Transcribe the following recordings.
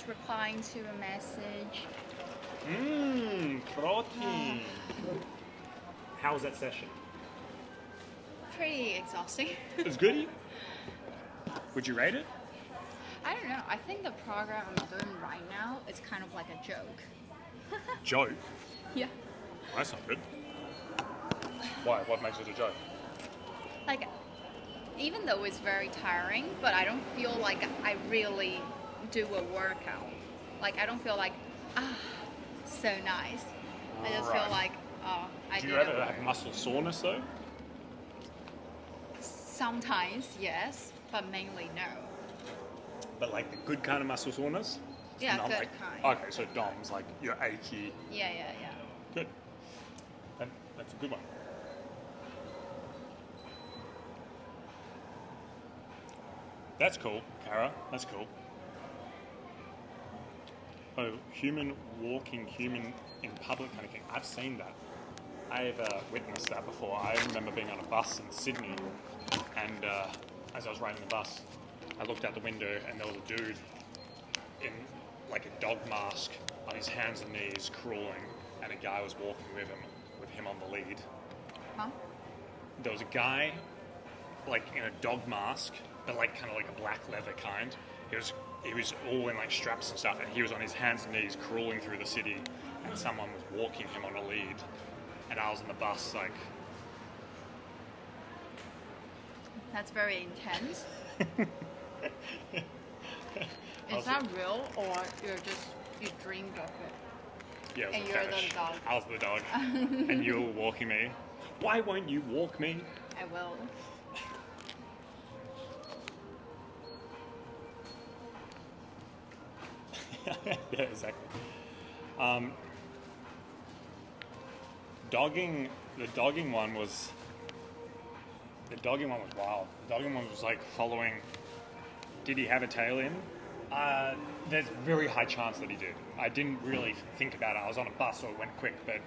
just replying to a message. Protein. How was that session? Pretty exhausting. It's good. Would you rate it? I don't know. I think the program I'm doing right now is kind of like a joke. Joke? Yeah. Well, that's not good. Why? What makes it a joke? Like, even though it's very tiring, but I don't feel like I really do a workout. Like, I don't feel like, so nice. I just feel like, I Do did you ever a have workout. muscle soreness though? Sometimes, yes, but mainly no. But like the good kind of muscle soreness? Yeah, Not good like, kind. Okay, so DOMS, like you're achy. Yeah. Good. That's a good one. That's cool, Kara. That's cool. Oh, human walking, human in public kind of thing. I've seen that. I've witnessed that before. I remember being on a bus in Sydney, and as I was riding the bus, I looked out the window and there was a dude in like a dog mask on his hands and knees crawling, and a guy was walking with him on the lead. Huh? There was a guy like in a dog mask, but like kind of like a black leather kind. He was all in like straps and stuff, and he was on his hands and knees crawling through the city, and someone was walking him on a lead, and I was on the bus like. That's very intense. Is that real, or you dreamed of it? Yeah, it was And a you're fetish. the dog. I was the dog, and you were walking me. Why won't you walk me? I will. Yeah, exactly. The dogging one was wild. The dogging one was like following. Did he have a tail in? There's a very high chance that he did. I didn't really think about it. I was on a bus, so it went quick. But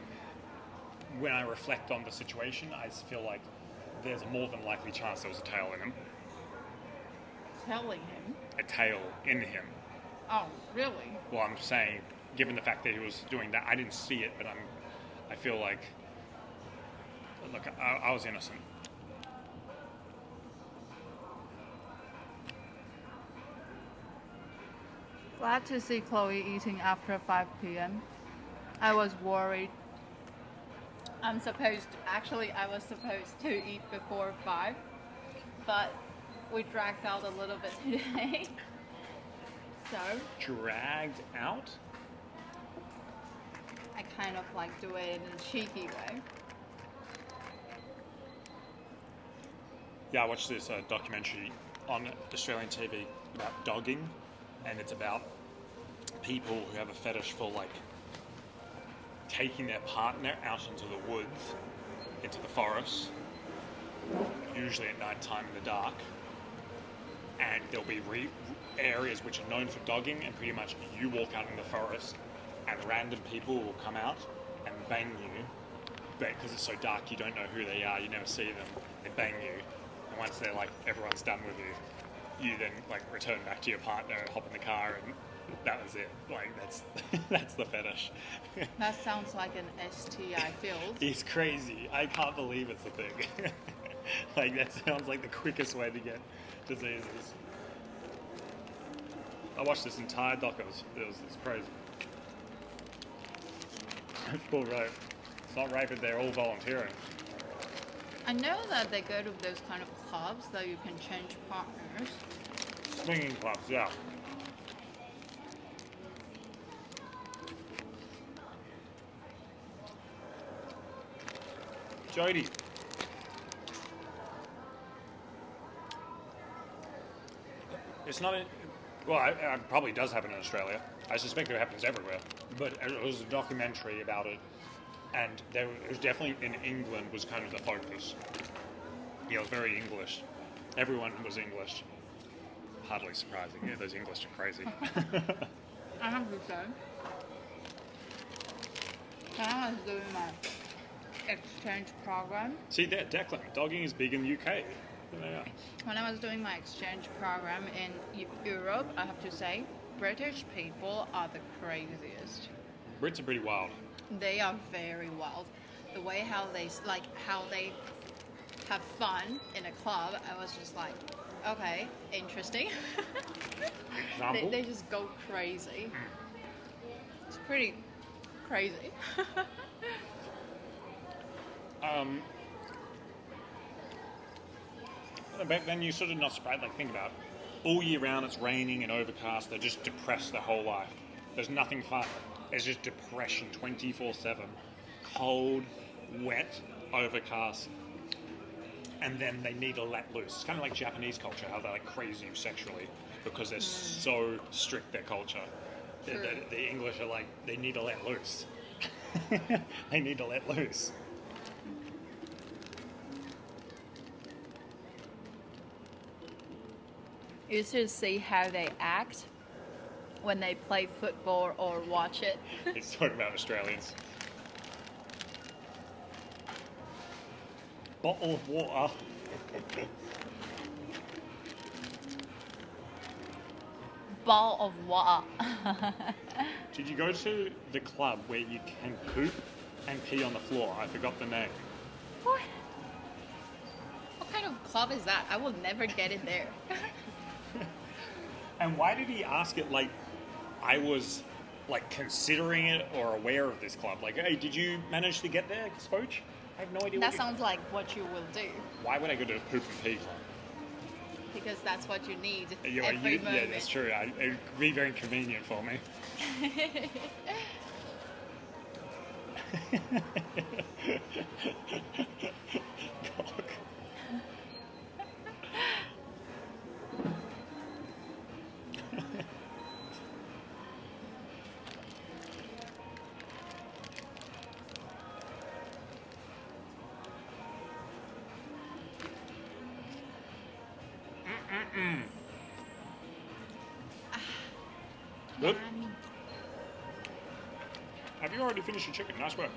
when I reflect on the situation, I feel like there's a more than likely chance there was a tail in him. Telling him? A tail in him. Oh, really? Well, I'm saying, given the fact that he was doing that, I didn't see it, but I feel like, look, I was innocent. Glad to see Chloe eating after 5 p.m. I was worried. I was supposed to eat before 5, but we dragged out a little bit today. So Dragged out? I kind of like do it in a cheeky way. Yeah, I watched this documentary on Australian TV about dogging, and it's about people who have a fetish for like taking their partner out into the woods, into the forest, usually at night time in the dark, and there'll be areas which are known for dogging, and pretty much you walk out in the forest and random people will come out and bang you, but because it's so dark you don't know who they are, you never see them, they bang you, and once they're like everyone's done with you, you then like return back to your partner, hop in the car, and that was it. Like that's the fetish. That sounds like an STI field. It's crazy. I can't believe it's a thing. Like that sounds like the quickest way to get diseases. I watched this entire doc. It's crazy. It's full rape. It's not rape, but they're all volunteering. I know that they go to those kind of clubs that you can change partners. Swinging clubs, yeah. Jody. It's not. Well, it probably does happen in Australia. I suspect it happens everywhere. But it was a documentary about it, and it was definitely in England was kind of the focus. Yeah, it was very English. Everyone was English. Hardly surprising. Yeah, those English are crazy. I have to say, when I was doing my exchange program, See, that Declan, dogging is big in the UK. when I was doing my exchange program in Europe, I have to say, British people are the craziest. Brits are pretty wild. They are very wild. The way how they have fun in a club, I was just like, okay, interesting. Example? They just go crazy. It's pretty crazy. But then you're sort of not surprised. Like, think about it. All year round it's raining and overcast. They're just depressed their whole life. There's nothing fun. It's just depression 24/7. Cold, wet, overcast. And then they need to let loose. It's kind of like Japanese culture, how they're like crazy sexually because they're so strict, their culture. The English are like, they need to let loose. They need to let loose. You should see how they act when they play football or watch it. He's talking about Australians. Bottle of water. Ball of water. Did you go to the club where you can poop and pee on the floor? I forgot the name. What? What kind of club is that? I will never get in there. And why did he ask it like I was like considering it or aware of this club? Like, hey, did you manage to get there, Spoach? I have no idea. That sounds like what you will do. Why would I go to a poop and pee club? Because that's what you need Yeah, every moment. yeah, that's true. It would be very convenient for me. Good. Yummy. Have you already finished your chicken? Nice work.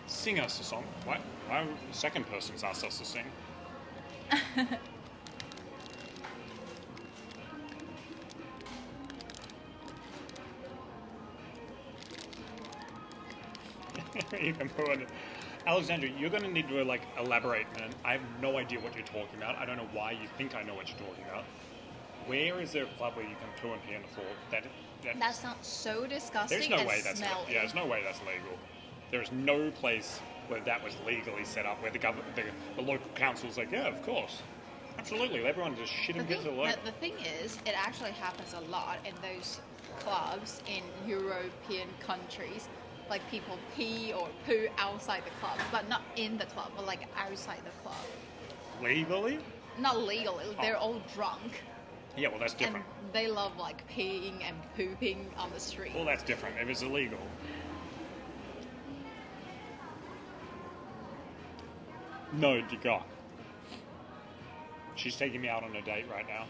Sing us a song. Why the second person's asked us to sing? You can put it. Alexandra, you're going to need to like elaborate, man. I have no idea what you're talking about. I don't know why you think I know what you're talking about. Where is there a club where you can poo and pee on the floor? That sounds so disgusting. There's no and way that's smelly. yeah. There's no way that's legal. There is no place where that was legally set up where the government, the local council's like, yeah, of course, absolutely. Everyone just shit and gives a load. The thing is, it actually happens a lot in those clubs in European countries. Like people pee or poo outside the club, but not in the club, but like outside the club. Legally? Not legally. They're all drunk. Yeah, well, that's different. And they love like peeing and pooping on the street. Well, that's different. If it's illegal. No, you got. She's taking me out on a date right now.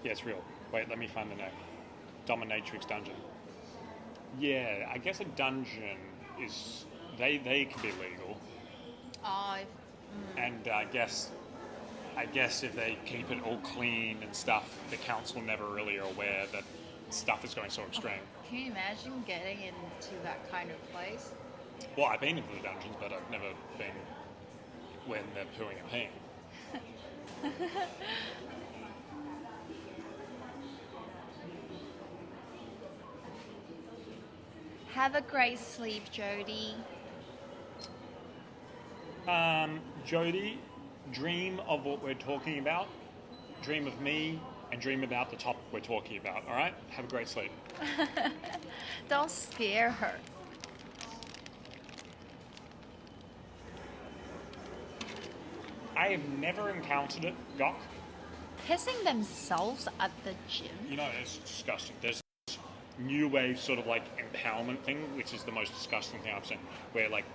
Yeah, it's real. Wait, let me find the name. Dominatrix Dungeon. Yeah, I guess a dungeon is... They can be legal. And I guess if they keep it all clean and stuff, the council never really are aware that stuff is going so extreme. Can you imagine getting into that kind of place? Well, I've been into the dungeons, but I've never been when they're pooing and peeing. Have a great sleep, Jody. Jody, dream of what we're talking about. Dream of me and dream about the topic we're talking about. All right? Have a great sleep. Don't scare her. I have never encountered it, Doc. Pissing themselves at the gym? You know, it's disgusting. There's this new wave sort of like empowerment thing, which is the most disgusting thing I've seen, where like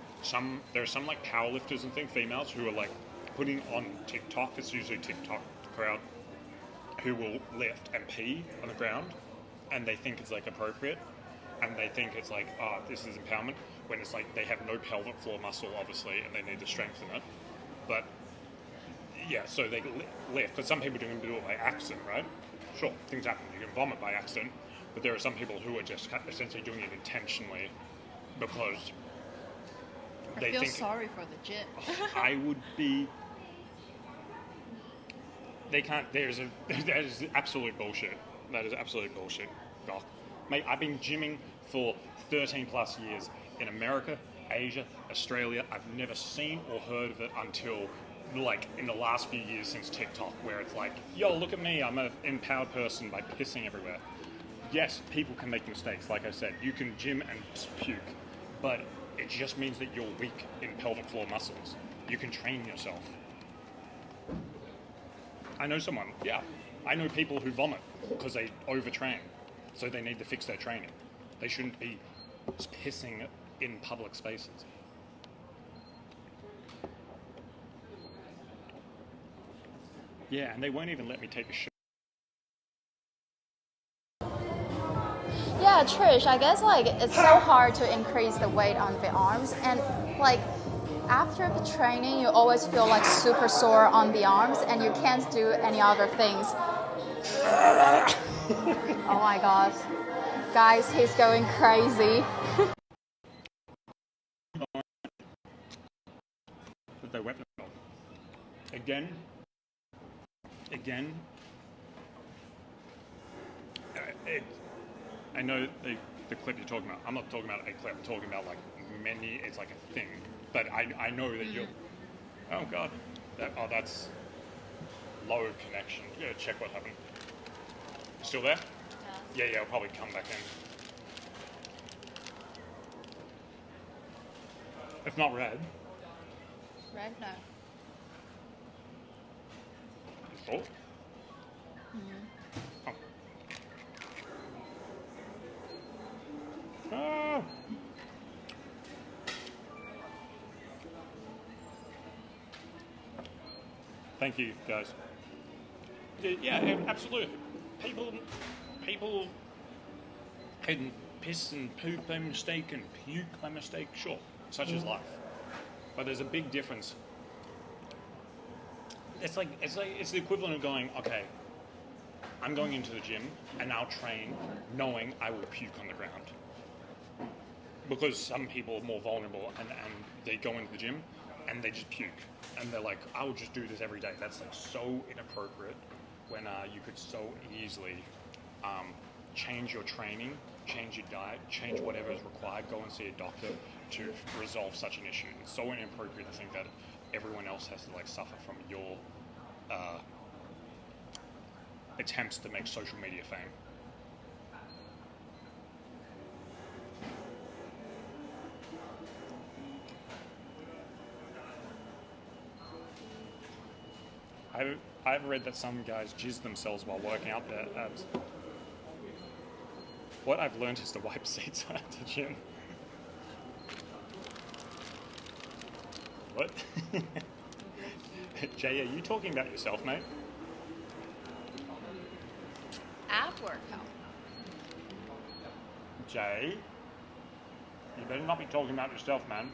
there are some like powerlifters and things, females, who are like putting on TikTok, it's usually TikTok crowd, who will lift and pee on the ground, and they think it's like appropriate, and they think it's like, oh, this is empowerment, when it's like they have no pelvic floor muscle, obviously, and they need to strengthen it. But Yeah, so they lift, but some people do it by accident, right? Sure, things happen. You can vomit by accident, but there are some people who are just essentially doing it intentionally because I they feel think sorry for the gym. I would be. They can't. That is absolute bullshit. That is absolute bullshit, Doc. Mate, I've been gymming for 13 plus years in America, Asia, Australia. I've never seen or heard of it until like in the last few years since TikTok, where it's like, yo, look at me, I'm an empowered person by pissing everywhere. Yes, people can make mistakes. Like I said, you can gym and puke, but it just means that you're weak in pelvic floor muscles. You can train yourself. I know someone, yeah. I know people who vomit because they overtrain, so they need to fix their training. They shouldn't be pissing in public spaces. Yeah, and they won't even let me take a shit. Yeah, Trish, I guess like it's so hard to increase the weight on the arms, and like after the training you always feel like super sore on the arms and you can't do any other things. Oh my gosh. Guys, he's going crazy. But they went again. I know the clip you're talking about. I'm not talking about a clip. I'm talking about like many. It's like a thing. But I know that you're. Oh God. That's low connection. Yeah, check what happened. Still there? Yeah. Yeah. I'll probably come back in. It's not red. Red? No. Salt? Oh. Ah. Thank you, guys. Yeah, absolutely. People can piss and poop by mistake and puke by mistake. Sure, such is life. But there's a big difference. It's the equivalent of going, okay, I'm going into the gym and I'll train knowing I will puke on the ground. Because some people are more vulnerable and they go into the gym and they just puke. And they're like, I will just do this every day. That's like so inappropriate when you could so easily change your training, change your diet, change whatever is required, go and see a doctor to resolve such an issue. It's so inappropriate to think that everyone else has to like suffer from your attempts to make social media fame. I've read that some guys jizz themselves while working out their abs. What I've learned is to wipe seats at the gym. What? Jay, are you talking about yourself, mate? Ab workout. Jay, you better not be talking about yourself, man.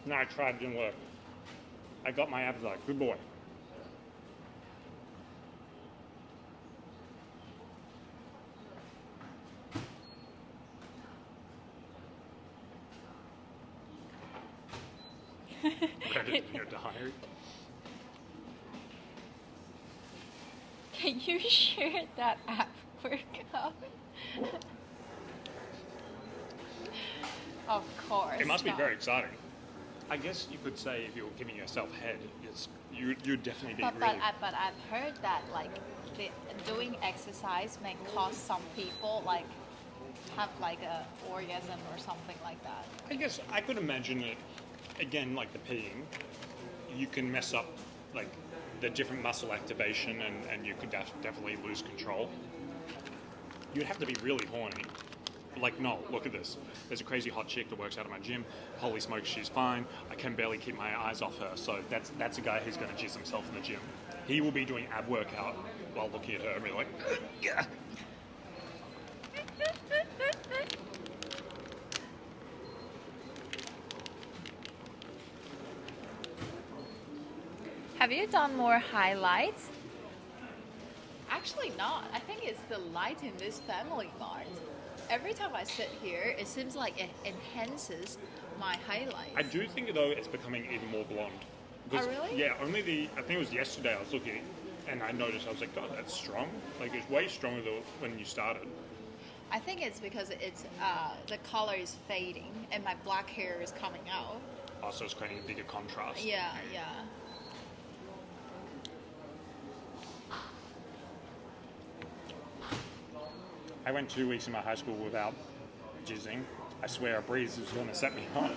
No, I tried, it didn't work. I got my abs like, good boy. Credit in your diary. Can you share that ab workout? Of course. It must be not. very exciting. I guess you could say if you were giving yourself head, you'd definitely be But really. but I've heard that like doing exercise may cause some people like have like a orgasm or something like that. I guess I could imagine it. Again, like the peeing, you can mess up like the different muscle activation, and you could definitely lose control. You'd have to be really horny. like, no, look at this. There's a crazy hot chick that works out of my gym. Holy smokes, she's fine. I can barely keep my eyes off her. So that's a guy who's going to jizz himself in the gym. He will be doing ab workout while looking at her and be like, yeah. Have you done more highlights? Actually not. I think it's the light in this family mart. Every time I sit here, it seems like it enhances my highlights. I do think, though, it's becoming even more blonde. Oh, really? Yeah, I think it was yesterday I was looking and I noticed, I was like, God, that's strong. Like, it's way stronger than when you started. I think it's because it's the color is fading and my black hair is coming out. Oh, so it's creating a bigger contrast. Yeah, yeah. I went 2 weeks in my high school without jizzing. I swear a breeze was going to set me off.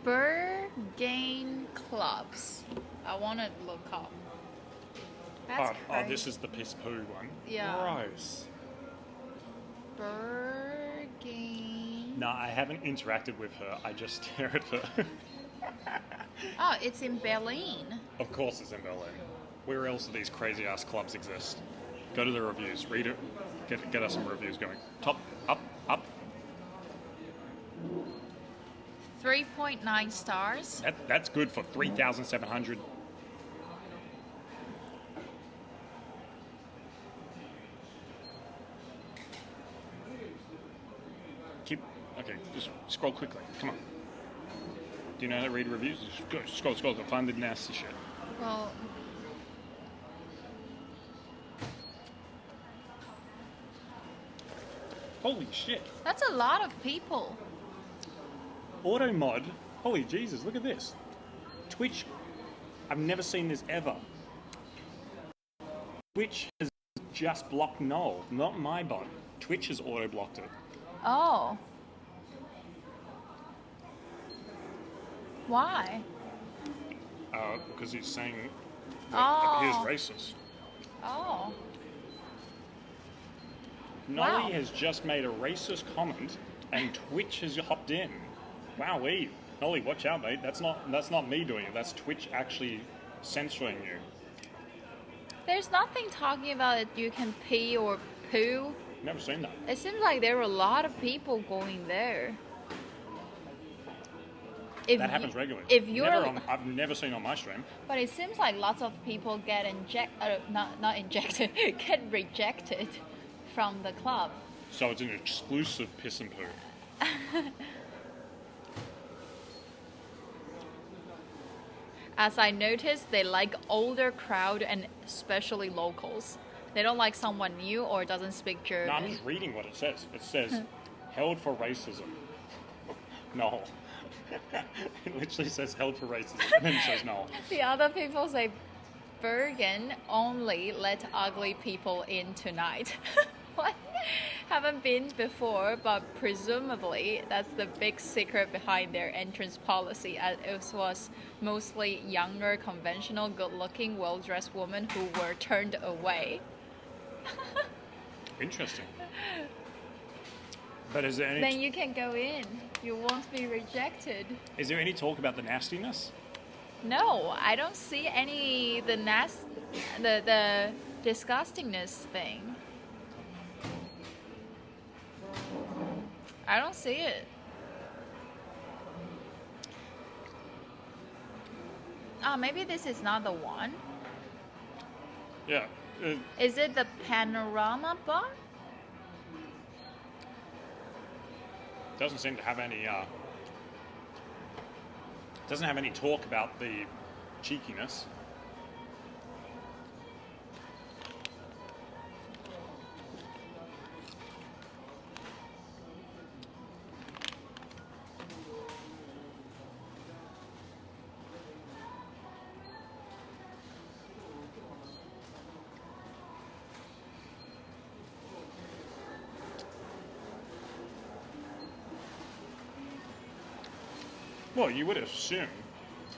Berghain clubs. I want to look up. That's crazy. This is the piss poo one. Yeah. Gross. Berghain. No, I haven't interacted with her. I just stare at her. Oh, it's in Berlin. Of course it's in Berlin. Where else do these crazy ass clubs exist? Go to the reviews, read it, get us some reviews going. Top, up. 3.9 stars. That's good for 3,700. Okay, just scroll quickly. Come on. Do you know how to read reviews? Just go, scroll. Find the nasty shit. Well, Holy shit. that's a lot of people. Auto mod. Holy Jesus, look at this. Twitch. I've never seen this ever. Twitch has just blocked Noel, not my bot. Twitch has auto blocked it. Oh. Why? Because he's saying Oh. he is racist. Oh. Nolly Wow. has just made a racist comment and Twitch has hopped in. Wowee. Nolly, watch out, mate. That's not me doing it. That's Twitch actually censoring you. There's nothing talking about it. You can pee or poo. Never seen that. It seems like there are a lot of people going there. That happens regularly. If you're, I've never seen on my stream. but it seems like lots of people get not injected, get rejected from the club. So it's an exclusive piss and poo. As I noticed, they like older crowd and especially locals. They don't like someone new or doesn't speak German. No, I'm just reading what it says. It says, held for racism. No. It literally says held for racism, and then it says no. The other people say, Bergen only let ugly people in tonight. What? Haven't been before, but presumably that's the big secret behind their entrance policy, as it was mostly younger, conventional, good-looking, well-dressed women who were turned away. Interesting. But is there any... Then you can go in. You won't be rejected. Is there any talk about the nastiness? No, I don't see any the disgustingness thing. I don't see it. Maybe this is not the one. Yeah. Is it the panorama bar? Doesn't seem to have any. Doesn't have any talk about the cheekiness. Well, you would assume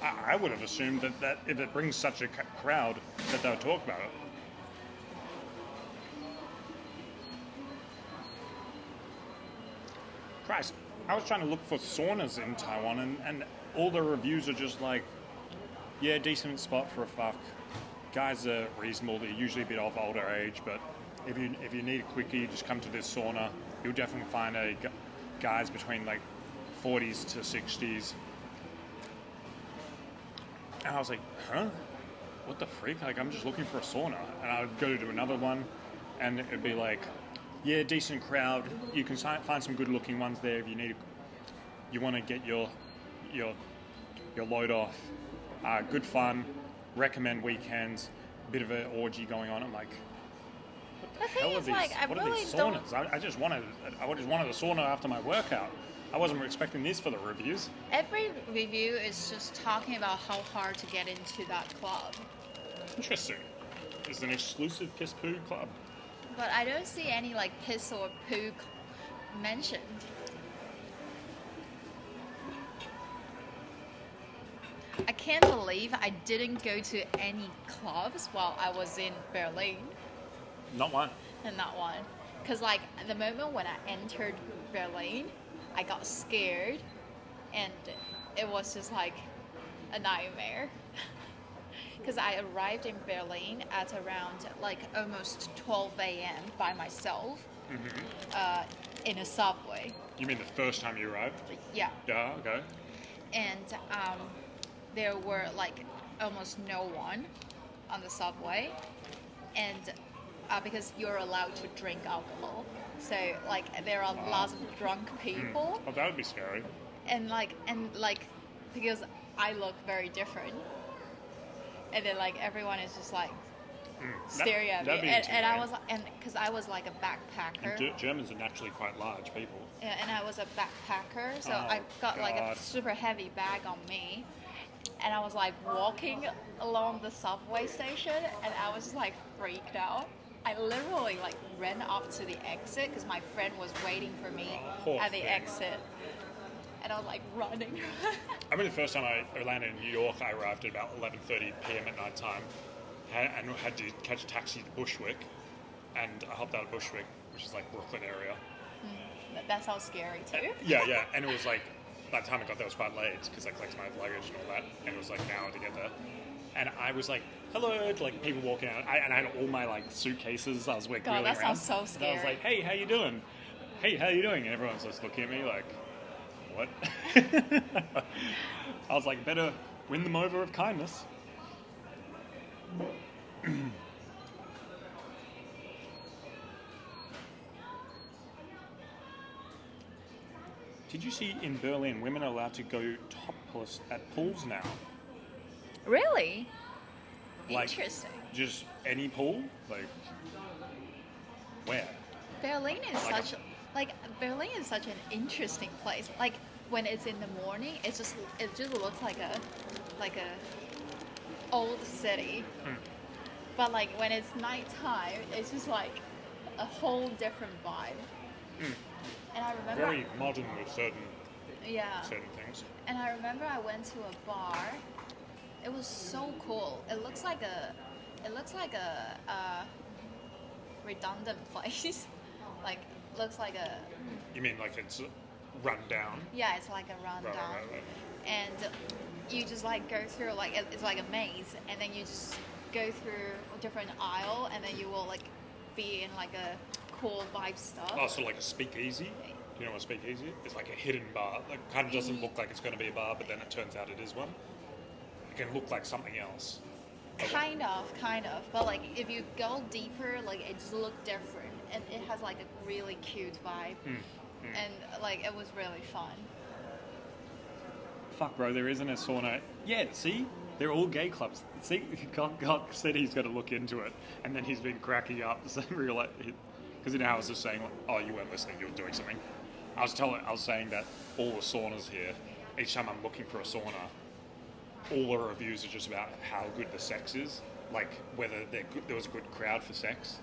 I would have assumed that if it brings such a crowd, that they would talk about it. Christ, I was trying to look for saunas in Taiwan, and all the reviews are just like, yeah, decent spot for a fuck. Guys are reasonable. They're usually a bit of older age, but if you need a quickie, just come to this sauna. You'll definitely find guys between like 40s to 60s. And I was like, huh? What the freak? Like, I'm just looking for a sauna. And I would go to another one, and it'd be like, yeah, decent crowd. You can find some good-looking ones there if you want to get your load off. Good fun. Recommend weekends. Bit of an orgy going on. I'm like, what the hell are these? Like, what are these saunas? I just wanted a sauna after my workout. I wasn't expecting this for the reviews. Every review is just talking about how hard to get into that club. Interesting. It's an exclusive piss poo club. But I don't see any like piss or poo mentioned. I can't believe I didn't go to any clubs while I was in Berlin. Not one. And not one. Because like the moment when I entered Berlin, I got scared and it was just like a nightmare. Because I arrived in Berlin at around like almost 12 a.m. by myself in a subway. You mean the first time you arrived? Yeah. Yeah, okay. And there were like almost no one on the subway. And because you're allowed to drink alcohol. So like there are lots of drunk people. Oh, that would be scary. And like because I look very different. And then like everyone is just like staring at me, and I was and because I was like a backpacker. And Germans are naturally quite large people. Yeah, and I was a backpacker, so I got like a super heavy bag on me, and I was like walking along the subway station, and I was just like freaked out. I literally like ran up to the exit because my friend was waiting for me at the exit. And I was like running. I mean, the first time I landed in New York, I arrived at about 11:30 p.m. at night time, and had to catch a taxi to Bushwick, and I hopped out of Bushwick, which is like Brooklyn area. That sounds scary too. Yeah, and it was like, by the time I got there, it was quite late because I collected my luggage and all that, and it was like an hour to get there. And I was like, hello, to like people walking out, and I had all my like suitcases. I was like, God, that sounds so scary. And I was like, hey, how you doing? Hey, how you doing? And everyone's just looking at me like, what? I was like, better win them over of kindness. Did you see in Berlin, women are allowed to go topless at pools now? Really? Like, interesting. Just any pool? Like, where? Berlin is Berlin is such an interesting place. Like when it's in the morning, it just looks like a old city. But like when it's nighttime, it's just like a whole different vibe. And I remember very modern with certain things. And I remember I went to a bar. It was so cool. It looks like a redundant place. Like looks like a. You mean like it's run down? Yeah, it's like a rundown. Right. And you just like go through like it's like a maze, and then you just go through a different aisle, and then you will like be in like a cool vibe stuff. Oh, so like a speakeasy? Do you know what a speakeasy is? It's like a hidden bar. Like kind of doesn't look like it's going to be a bar, but then it turns out it is one. It can look like something else. Kind of. But like if you go deeper, like it just looks different, and it has like a really cute vibe, and like it was really fun. Fuck, bro, there isn't a sauna. Yeah, see? They're all gay clubs. See, God said he's got to look into it, and then he's been cracking up. Because you know how I was just saying, like, oh, you weren't listening, you were doing something. I was saying that all the saunas here, each time I'm looking for a sauna, all the reviews are just about how good the sex is, like whether there was a good crowd for sex.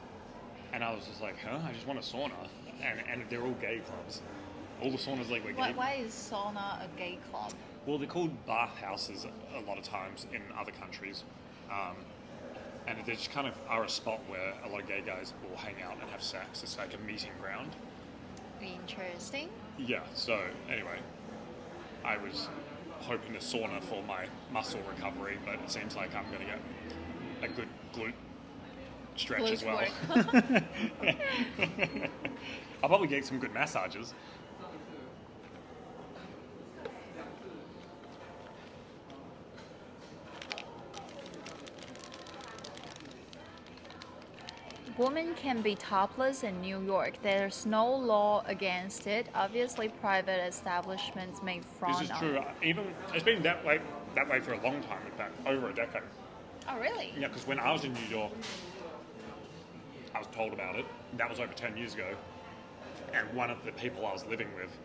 And I was just like, huh? I just want a sauna. And they're all gay clubs. All the saunas like we're gay. Why is sauna a gay club? Well, they're called bathhouses a lot of times in other countries. And they just kind of are a spot where a lot of gay guys will hang out and have sex. It's like a meeting ground. Interesting. Yeah, so anyway, I was hoping to sauna for my muscle recovery, but it seems like I'm going to get a good glute stretch Glute as well. work. I'll probably get some good massages. Women can be topless in New York. There's no law against it. Obviously, private establishments may frown This is on true. it. Even it's been that way for a long time. In fact, over a decade. Oh, really? Yeah, because when I was in New York, I was told about it. That was over 10 years ago. And one of the people I was living with,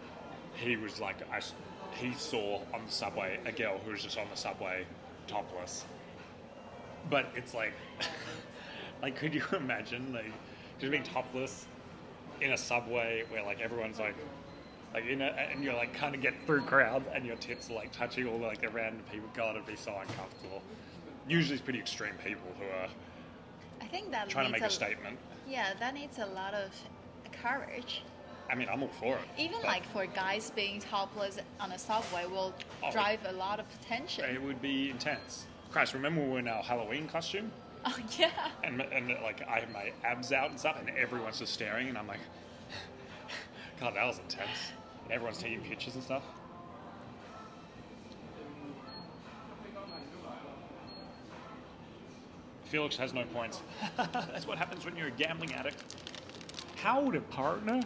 he was like, he saw on the subway a girl who was just on the subway topless. But it's like, like, could you imagine, like, just being topless in a subway where, like, everyone's like in a, and you're like kind of get through crowds and your tits are like touching all like the random people. God, it'd be so uncomfortable. Usually, it's pretty extreme people who are I think that trying to needs make a statement. Yeah, that needs a lot of courage. I mean, I'm all for it. Even but like for guys being topless on a subway will drive a lot of attention. it would be intense. Christ, remember we were in our Halloween costume? Oh yeah. And like I have my abs out and stuff, and everyone's just staring, and I'm like, God, that was intense. And everyone's taking pictures and stuff. Felix has no points. That's what happens when you're a gambling addict. How would a partner?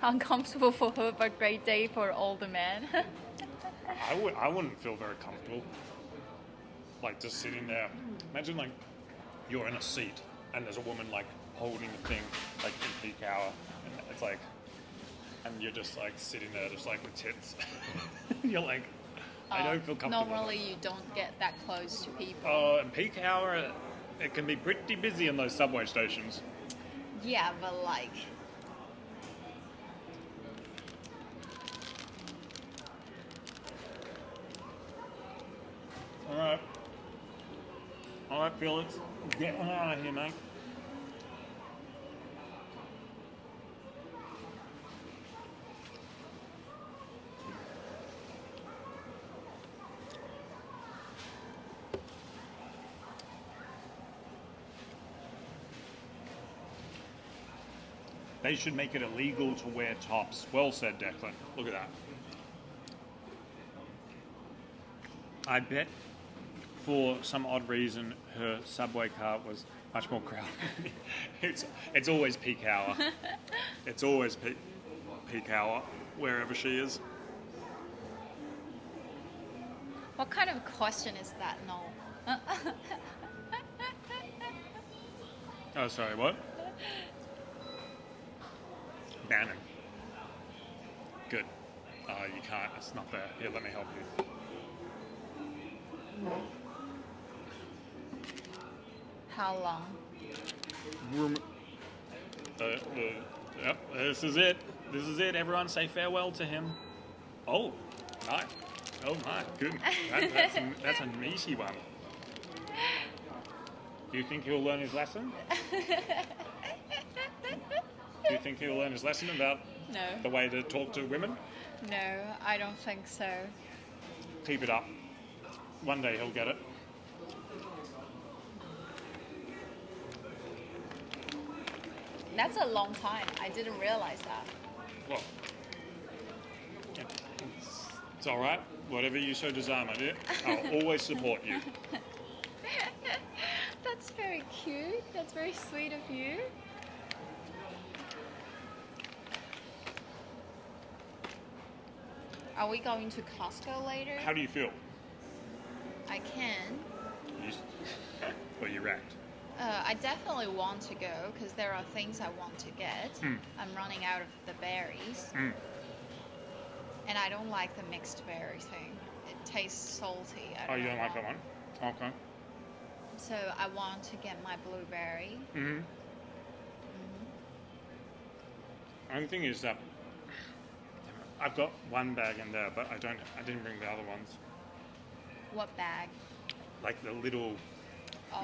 Uncomfortable for her, but great day for older men. I wouldn't feel very comfortable. Like just sitting there. Imagine like you're in a seat and there's a woman like holding the thing like in peak hour, and it's like, and you're just like sitting there just like with tits. You're like, I don't feel comfortable. Normally, you don't get that close to people. Oh, in peak hour, it can be pretty busy in those subway stations. Yeah, but like. All right, Felix, get on out of here, mate. They should make it illegal to wear tops. Well said, Declan. Look at that. I bet for some odd reason her subway car was much more crowded. It's always peak hour. It's always peak hour wherever she is. What kind of question is that? No. Oh, sorry, what? Bannon. Good. You can't. It's not there. Here, let me help you. How long? Yep, this is it. This is it. Everyone say farewell to him. Oh, nice. Oh my, good. That's a meaty one. Do you think he'll learn his lesson? Do you think he'll learn his lesson about No. the way to talk to women? No, I don't think so. Keep it up. One day he'll get it. That's a long time. I didn't realize that. Well, it's all right. Whatever you so desire, my dear. I'll always support you. That's very cute. That's very sweet of you. Are we going to Costco later? How do you feel? I can. Well, you racked. I definitely want to go because there are things I want to get. I'm running out of the berries. And I don't like the mixed berry thing. It tastes salty. I You know don't like why. that one? Okay. So I want to get my blueberry. Only thing is that I've got one bag in there, but I didn't bring the other ones. What bag? Like the little,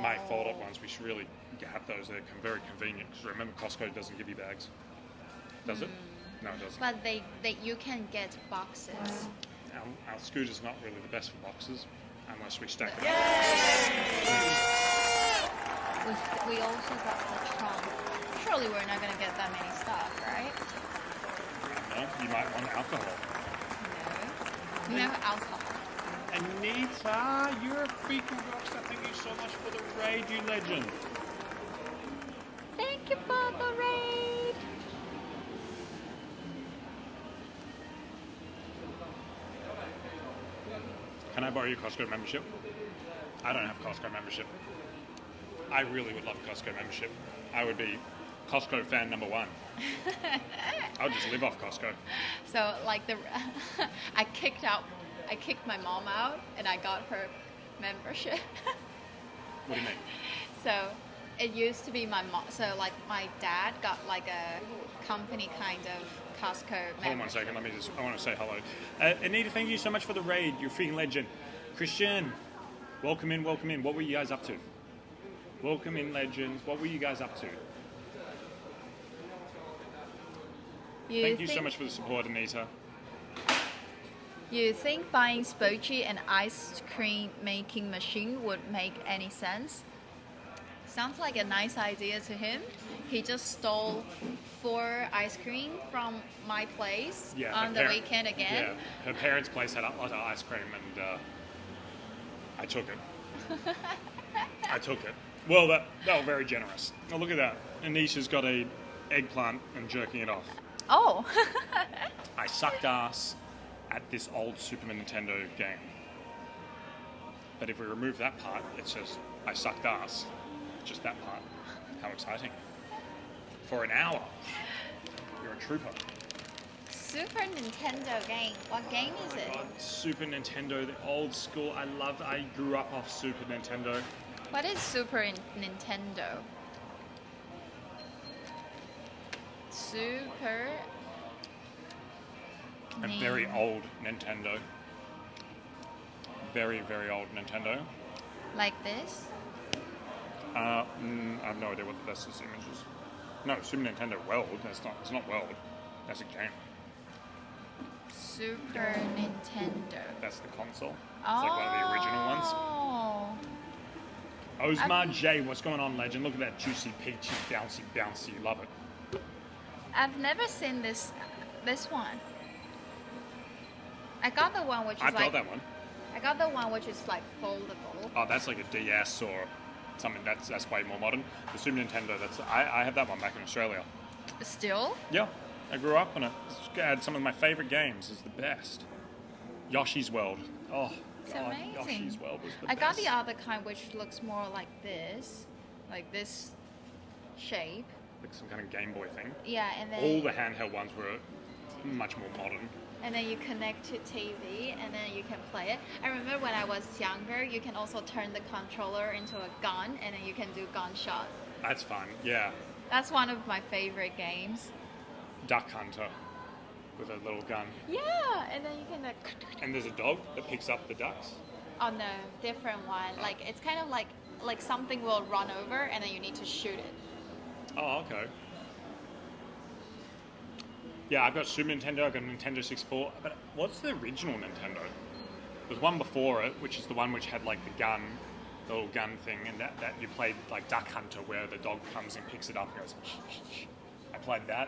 my Oh. fold-up ones. We should really have those. They're very convenient. Because remember, Costco doesn't give you bags. Does it? No, it doesn't. But you can get boxes. Our scooter's not really the best for boxes, unless we stack it up. We also got the trunk. Surely we're not gonna get that many stuff, right? No, you might want alcohol. No. No alcohol. Anita, you're a freaking rockstar. Thank you so much for the raid, you legend. Thank you for the raid. Can I borrow your Costco membership? I don't have Costco membership. I really would love Costco membership. I would be Costco fan number one. I would just live off Costco. So like I kicked my mom out and I got her membership. What do you mean? So it used to be my mom. So like my dad got like a company kind of Costco membership. Hold on one second. I want to say hello. Anita, thank you so much for the raid. You're a freaking legend. Christian, welcome in, welcome in. What were you guys up to? Welcome in, legends. What were you guys up to? Thank you so much for the support, Anita. You think buying Spoachie and ice cream making machine would make any sense? Sounds like a nice idea to him. He just stole 4 ice cream from my place on the weekend again. Yeah, her parents' place had a lot of ice cream and I took it. I took it. Well, they were very generous. Oh, look at that. Anisha's got a eggplant and jerking it off. Oh. I sucked ass at this old Super Nintendo game. But if we remove that part, it says I sucked ass. Just that part. How exciting. For an hour. You're a trooper. Super Nintendo game. What game is it? God, Super Nintendo, the old school. I grew up off Super Nintendo. What is Super Nintendo? Super. A very old Nintendo. Very, very old Nintendo. Like this? I have no idea what the best image is. No, Super Nintendo World. It's not World. That's a game. Super Nintendo. That's the console. It's like one of the original ones. Oh. Osmar J, what's going on, legend? Look at that juicy, peachy, bouncy. Love it. I've never seen this one. I got the one which is I've got that one. I got the one which is like foldable. Oh, that's like a DS or something. That's way more modern. The Super Nintendo. I have that one back in Australia. Still? Yeah, I grew up on it. It had some of my favorite games. It's the best. Yoshi's World. Oh, It's God, amazing. Yoshi's World was the I best. got the other kind which looks more like this shape. Like some kind of Game Boy thing. Yeah, and then All the handheld ones were much more modern. and then you connect to TV and then you can play it. I remember when I was younger, you can also turn the controller into a gun and then you can do gunshot. That's fun. Yeah. That's one of my favorite games. Duck Hunter with a little gun. Yeah, and then you can And there's a dog that picks up the ducks. oh no, different one. Like it's kind of like something will run over and then you need to shoot it. Oh, okay. Yeah, I've got Super Nintendo, I've got Nintendo 64, but what's the original Nintendo? There's one before it, which is the one which had like the little gun thing, and that you played like Duck Hunter, where the dog comes and picks it up and goes, I played that.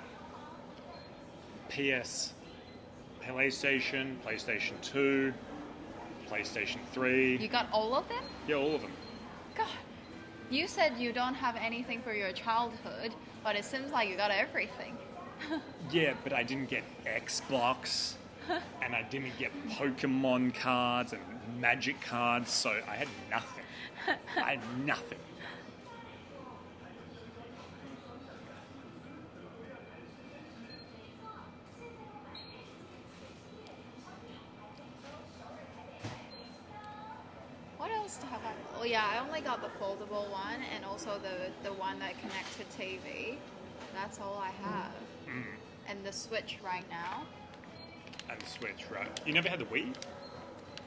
PlayStation 2, PlayStation 3. You got all of them? Yeah, all of them. God. You said you don't have anything for your childhood, but it seems like you got everything. Yeah, but I didn't get Xbox, and I didn't get Pokemon cards and Magic cards, so I had nothing. I had nothing. What else have I? Oh yeah, I only got the foldable one and also the one that connects to TV. That's all I have. And the Switch right now. and the Switch, right? You never had the Wii?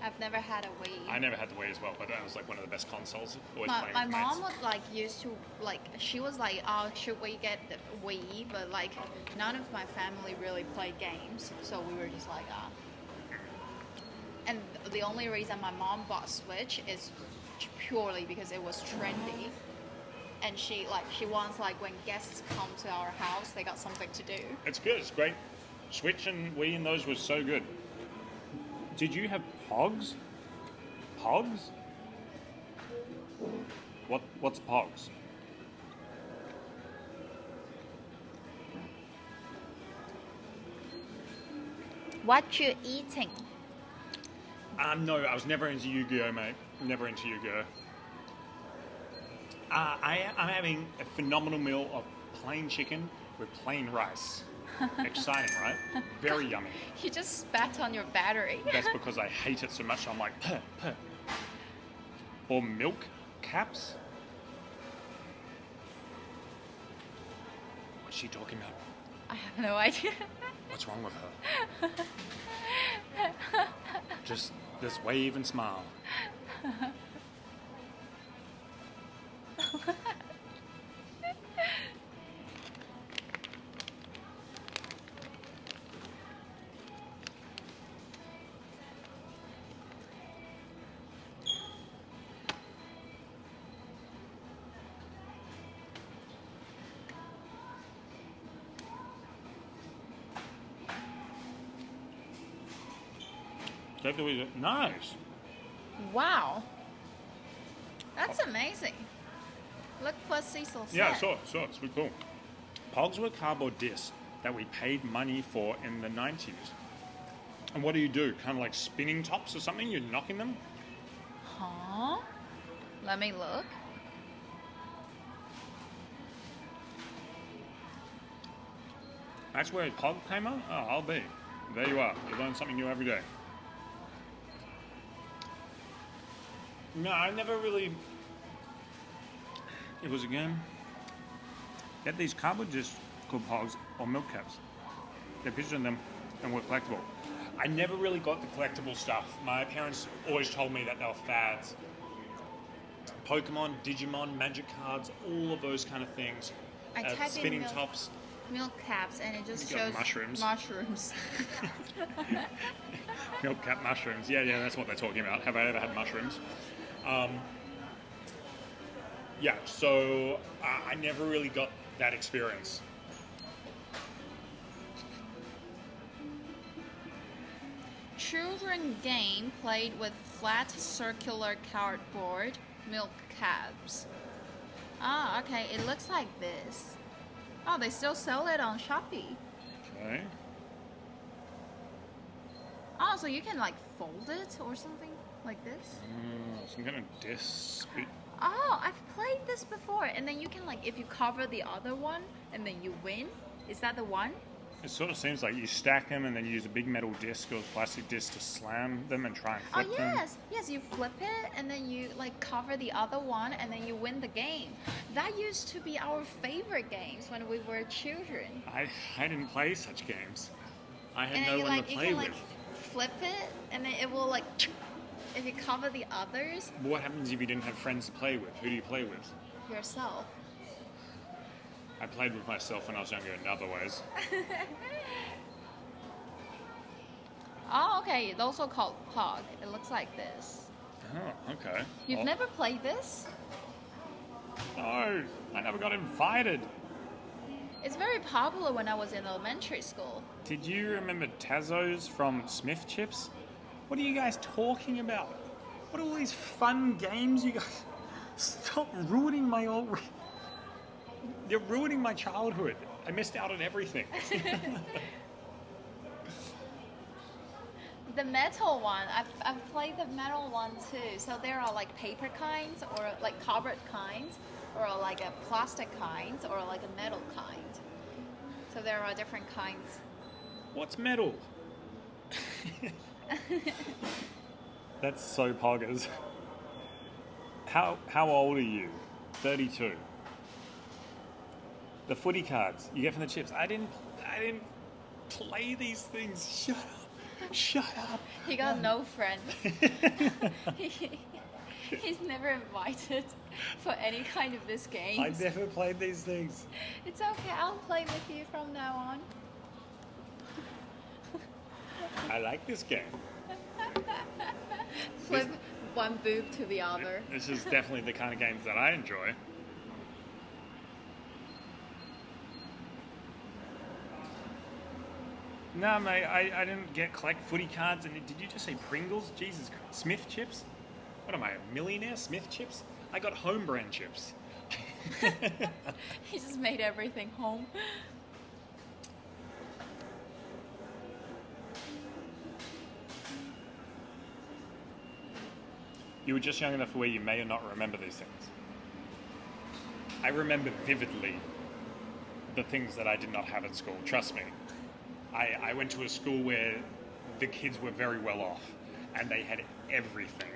I've never had a Wii. I never had the Wii as well, but that was like one of the best consoles. Always playing My with mom mates. would like used to like she was like, oh, should we get the Wii? But like none of my family really played games, so we were just like, ah. And the only reason my mom bought Switch is purely because it was trendy, and she wants like when guests come to our house, they got something to do. It's good. It's great. Switch and Wii and those was so good. Did you have Pogs? Pogs? What's Pogs? What you eating? No, I was never into Yu-Gi-Oh, mate. Never into Yu-Gi-Oh. I'm having a phenomenal meal of plain chicken with plain rice. Exciting, right? Very yummy. You just spat on your battery. That's because I hate it so much. I'm like, puh, puh. Or milk caps. What's she talking about? I have no idea. What's wrong with her? Just this wave and smile. Nice. Wow. That's amazing. Look what Cecil said. Yeah, I saw it. It's pretty cool. Pogs were cardboard discs that we paid money for in the 90s. And what do? Kind of like spinning tops or something? You're knocking them? Huh? Let me look. That's where a Pog came up? Oh, I'll be. There you are. You learn something new every day. No, I never really... It was a game. Get these cardboard discs called Pogs or milk caps. Get pictures of them and were collectible. I never really got the collectible stuff. My parents always told me that they were fads. Pokemon, Digimon, Magic cards, all of those kind of things. I typed in spinning tops. milk caps and it just You got shows mushrooms. mushrooms. Milk cap mushrooms. Yeah, that's what they're talking about. Have I ever had mushrooms? Yeah, so I never really got that experience. Children game played with flat circular cardboard milk caps. Ah, okay, it looks like this. Oh, they still sell it on Shopee. Okay. Oh, so you can like fold it or something like this? Some kind of disc. Oh, I've played this before. And then you can like, if you cover the other one and then you win. Is that the one? It sort of seems like you stack them and then you use a big metal disc or plastic disc to slam them and try and flip them. Yes, you flip it and then you like cover the other one and then you win the game. That used to be our favorite games when we were children. I didn't play such games. I had And no then you one like to you play can with. like flip it and then it will like if you cover the others What happens if you didn't have friends to play with? Who do you play with? yourself. I played with myself when I was younger in other ways. Oh, okay. It's also called Pog. It looks like this. Oh, okay. You've never played this? No, I never got invited. It's very popular when I was in elementary school. Did you remember Tazos from Smith Chips? What are you guys talking about? What are all these fun games you guys... Stop ruining my old... You're ruining my childhood. I missed out on everything. The metal one, I've played the metal one too. So there are like paper kinds or like cardboard kinds or like a plastic kinds or like a metal kind. So there are different kinds. What's metal? That's so poggers. How old are you? 32. The footy cards you get from the chips. I didn't play these things. Shut up. Shut up. He got no friends. He's never invited for any kind of this game. I never played these things. It's okay, I'll play with you from now on. I like this game. Flip one boob to the other. This is definitely the kind of games that I enjoy. No, mate, I didn't collect footy cards. And did you just say Pringles? Jesus Christ. Smith chips? What am I, a millionaire? Smith chips? I got home brand chips. He just made everything home. You were just young enough where you may or not remember these things. I remember vividly the things that I did not have at school. Trust me. I went to a school where the kids were very well off and they had everything.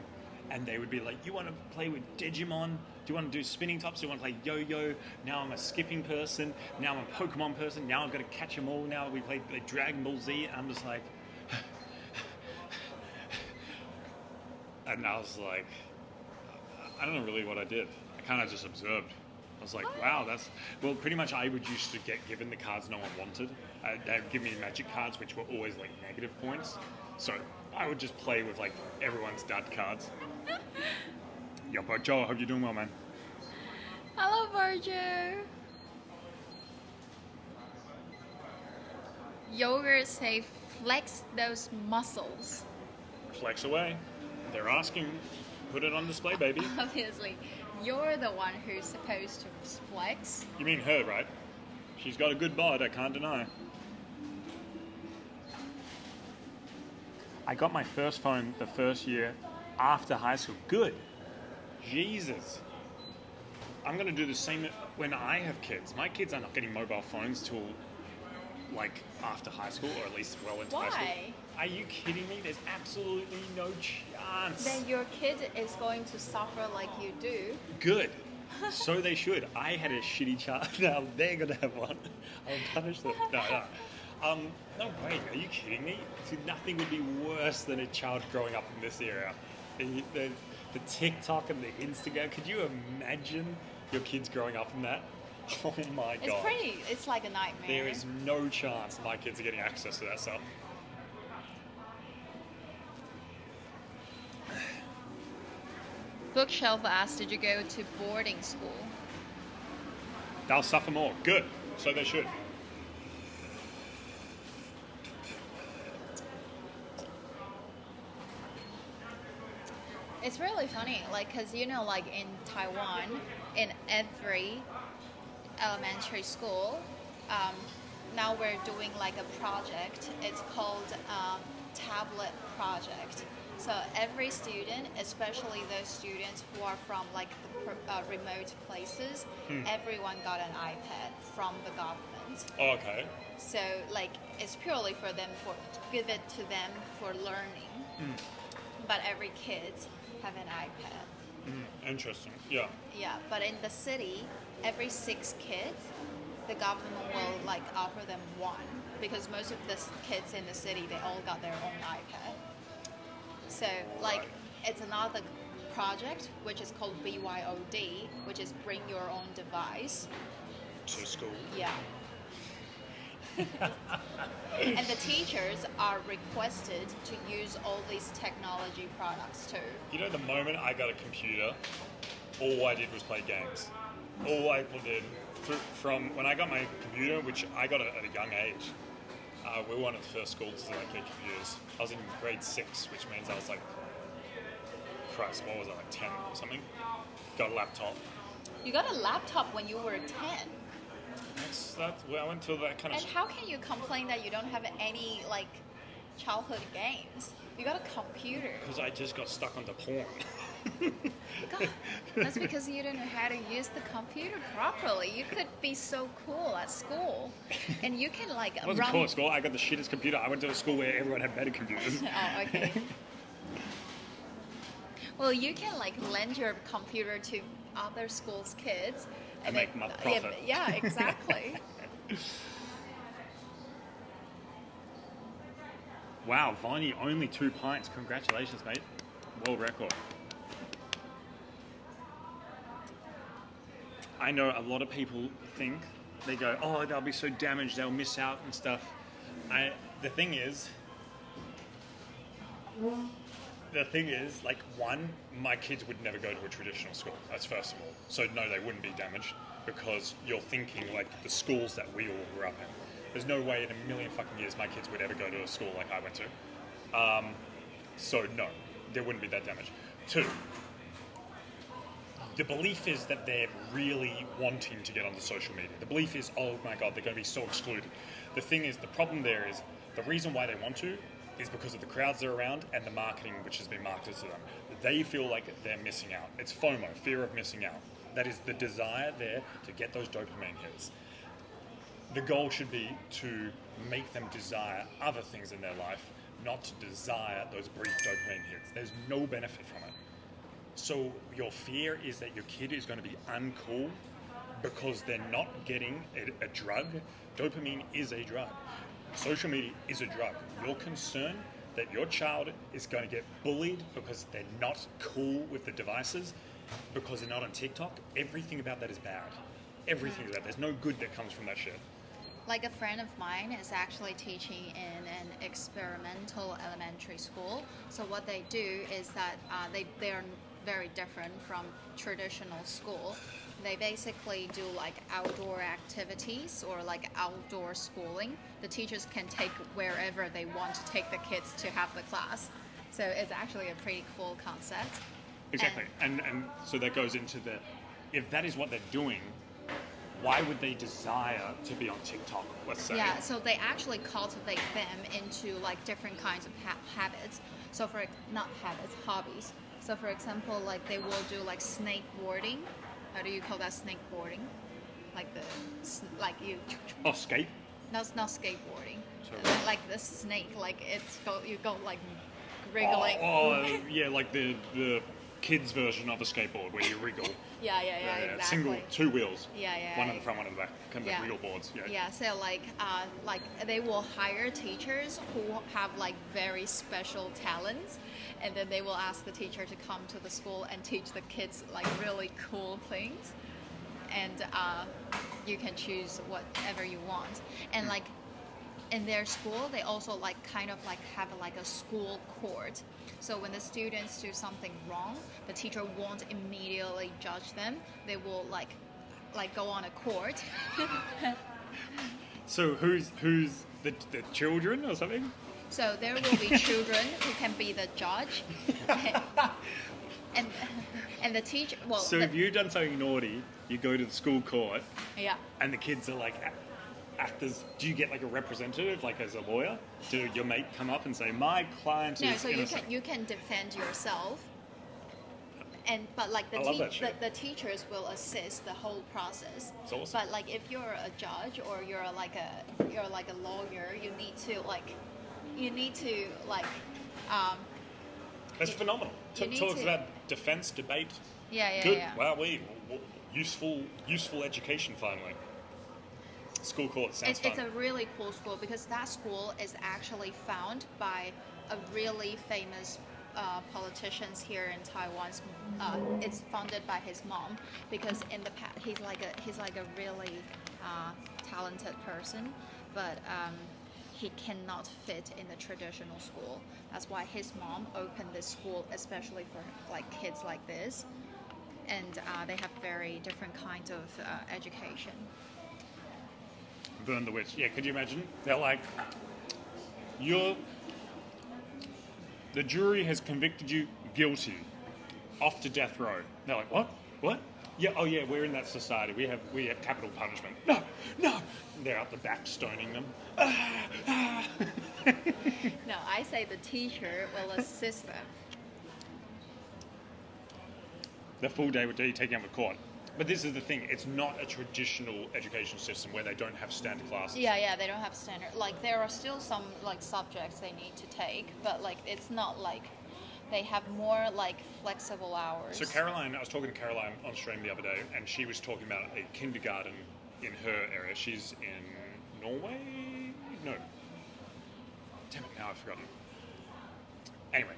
And they would be like, you want to play with Digimon? Do you want to do spinning tops? Do you want to play yo-yo? Now I'm a skipping person. Now I'm a Pokemon person. Now I've got to catch them all. Now we play Dragon Ball Z. And I'm just like... And I was like, I don't know really what I did. I kind of just observed. I was like, wow, that's... Well, pretty much I would used to get given the cards no one wanted. They would give me magic cards, which were always like negative points. So I would just play with like everyone's dud cards. Yo, Joe, I hope you're doing well, man. Hello, Virgil. Yogurt say flex those muscles. Flex away. They're asking, put it on display, baby. Obviously, you're the one who's supposed to flex. You mean her, right? She's got a good bod, I can't deny. I got my first phone the first year after high school. Good. Jesus. I'm going to do the same when I have kids. My kids are not getting mobile phones till like after high school, or at least well into high school. Why? Are you kidding me? There's absolutely no chance. Then your kid is going to suffer like you do. Good. So they should. I had a shitty child. Now they're going to have one. I'll punish them. No. No way. Are you kidding me? See, nothing would be worse than a child growing up in this era. The TikTok and the Instagram. Could you imagine your kids growing up in that? Oh my god. It's like a nightmare. There is no chance my kids are getting access to that stuff. Bookshelf asked, did you go to boarding school? They'll suffer more. Good. So they should. It's really funny, like, because, you know, like in Taiwan, in every elementary school, now we're doing like a project. It's called tablet project. So every student, especially those students who are from like the remote places, everyone got an iPad from the government. Oh, okay. So like it's purely for them, to give it to them for learning. But every kid have an iPad. Interesting. Yeah. Yeah, but in the city, every 6 kids, the government will like offer them one, because most of the kids in the city, they all got their own iPad. So like it's another project which is called BYOD, which is bring your own device To school. Yeah. And the teachers are requested to use all these technology products too. You know, the moment I got a computer, all I did was play games. All I did, from when I got my computer, which I got at a young age, we were one of the first schools to like get computers. I was in grade 6, which means I was like, Christ, what was I, like 10 or something? Got a laptop. You got a laptop when you were 10. That's where I went to that kind of... And how can you complain that you don't have any like childhood games? You got a computer. Because I just got stuck onto porn. God, that's because you didn't know how to use the computer properly. You could be so cool at school, and you can like I wasn't cool at school. I got the shittest computer. I went to a school where everyone had better computers. Oh, okay. Well, you can like lend your computer to other schools' kids and make my profit. Yeah, exactly. Wow, Viney, only 2 pints. Congratulations, mate. World record. I know a lot of people think, they go, oh, they'll be so damaged, they'll miss out and stuff. The thing is, like, one, my kids would never go to a traditional school. That's first of all. So no, they wouldn't be damaged because you're thinking like the schools that we all grew up in. There's no way in a million fucking years my kids would ever go to a school like I went to. So no, there wouldn't be that damage. 2, the belief is that they're really wanting to get onto social media. The belief is, oh my God, they're going to be so excluded. The thing is, the problem there is, the reason why they want to is because of the crowds they're around and the marketing which has been marketed to them. They feel like they're missing out. It's FOMO, fear of missing out. That is the desire there to get those dopamine hits. The goal should be to make them desire other things in their life, not to desire those brief dopamine hits. There's no benefit from it. So your fear is that your kid is going to be uncool because they're not getting a drug. Dopamine is a drug. Social media is a drug. You're concerned that your child is going to get bullied because they're not cool with the devices, because they're not on TikTok. Everything about that is bad. Everything is bad. There's no good that comes from that shit. Like a friend of mine is actually teaching in an experimental elementary school. So what they do is that they are very different from traditional school. They basically do like outdoor activities or like outdoor schooling. The teachers can take wherever they want to take the kids to have the class. So it's actually a pretty cool concept. Exactly. And so that goes into if that is what they're doing, why would they desire to be on TikTok, let's say? Yeah, so they actually cultivate them into like different kinds of habits. So not habits, hobbies. So for example, like they will do like snakeboarding. How do you call that, snakeboarding? Like you. Oh, skate? No, it's not skateboarding. So, like the snake, like you go like wriggling. Oh, yeah, like the kids version of a skateboard where you wriggle. Yeah, exactly. Single, 2 wheels. Yeah. One in the front, one in the back. Kind of wheel boards. Yeah. Yeah. So like they will hire teachers who have like very special talents, and then they will ask the teacher to come to the school and teach the kids like really cool things, and you can choose whatever you want. And like in their school, they also like kind of like have like a school court. So when the students do something wrong, the teacher won't immediately judge them. They will like go on a court. So who's the children or something? So there will be children who can be the judge, and the teacher. Well, so if you've done something naughty, you go to the school court. Yeah. And the kids are like actors. Do you get like a representative, like as a lawyer? Do your mate come up and say, "My client is so innocent"? you can defend yourself. But like the teachers will assist the whole process. It's awesome. But like if you're a judge or you're like a lawyer, you need to That's phenomenal. Talks about defense, debate. Yeah. Good. Wow, useful education finally. School court sounds fun. It's a really cool school because that school is actually founded by a really famous politicians here in Taiwan. It's funded by his mom because in the past he's like a really talented person, but he cannot fit in the traditional school. That's why his mom opened this school especially for like kids like this, and they have very different kinds of education. Burn the witch. Yeah, could you imagine? They're like, the jury has convicted you guilty, off to death row. They're like, what? What? Yeah, oh yeah, we're in that society. We have capital punishment. No. They're out the back stoning them. No, I say the teacher will assist them. The full day would be taken up with court. But this is the thing, it's not a traditional education system where they don't have standard classes. Yeah, they don't have standard. Like, there are still some, like, subjects they need to take, but, like, it's not, like, they have more, like, flexible hours. So Caroline, I was talking to Caroline on stream the other day, and she was talking about a kindergarten in her area. She's in Norway? No. damn it, now I've forgotten. Anyway,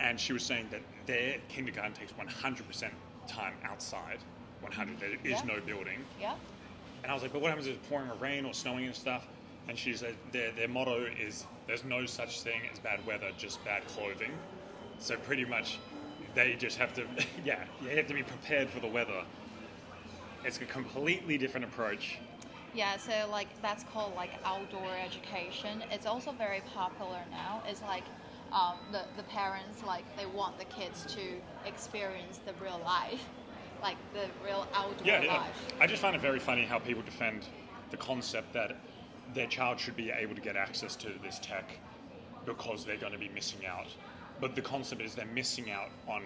and she was saying that their kindergarten takes 100% time outside. 100. There is no building. Yeah. And I was like, but what happens if it's pouring or rain or snowing and stuff? And she said their motto is there's no such thing as bad weather, just bad clothing. So pretty much they just have to, you have to be prepared for the weather. It's a completely different approach. Yeah, so like that's called like outdoor education. It's also very popular now. It's like the parents, like they want the kids to experience the real life, like the real outdoor life. I just find it very funny how people defend the concept that their child should be able to get access to this tech because they're going to be missing out. But the concept is they're missing out on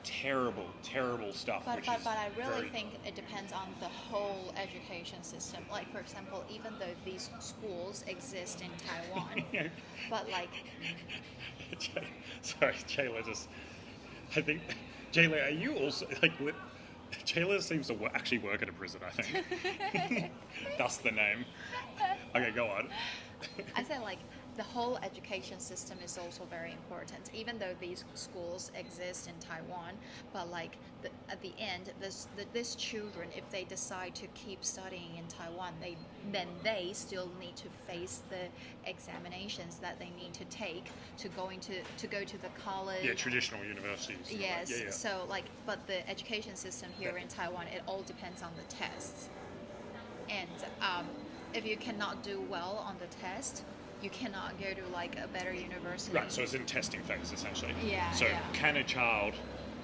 terrible, terrible stuff. But I really think it depends on the whole education system. Like, for example, even though these schools exist in Taiwan, but like... Sorry, Jayla I think... Jayla, are you also... like? Jayla seems to actually work at a prison, I think. That's the name. Okay, go on. I said, like, the whole education system is also very important, even though these schools exist in Taiwan. But like at the end, this children, if they decide to keep studying in Taiwan, they still need to face the examinations that they need to take to go to the college. Yeah, traditional universities. Yes. Yeah. So like, but the education system here in Taiwan, it all depends on the tests. And if you cannot do well on the test, you cannot go to like a better university. Right, so it's in testing phase essentially. Yeah. So can a child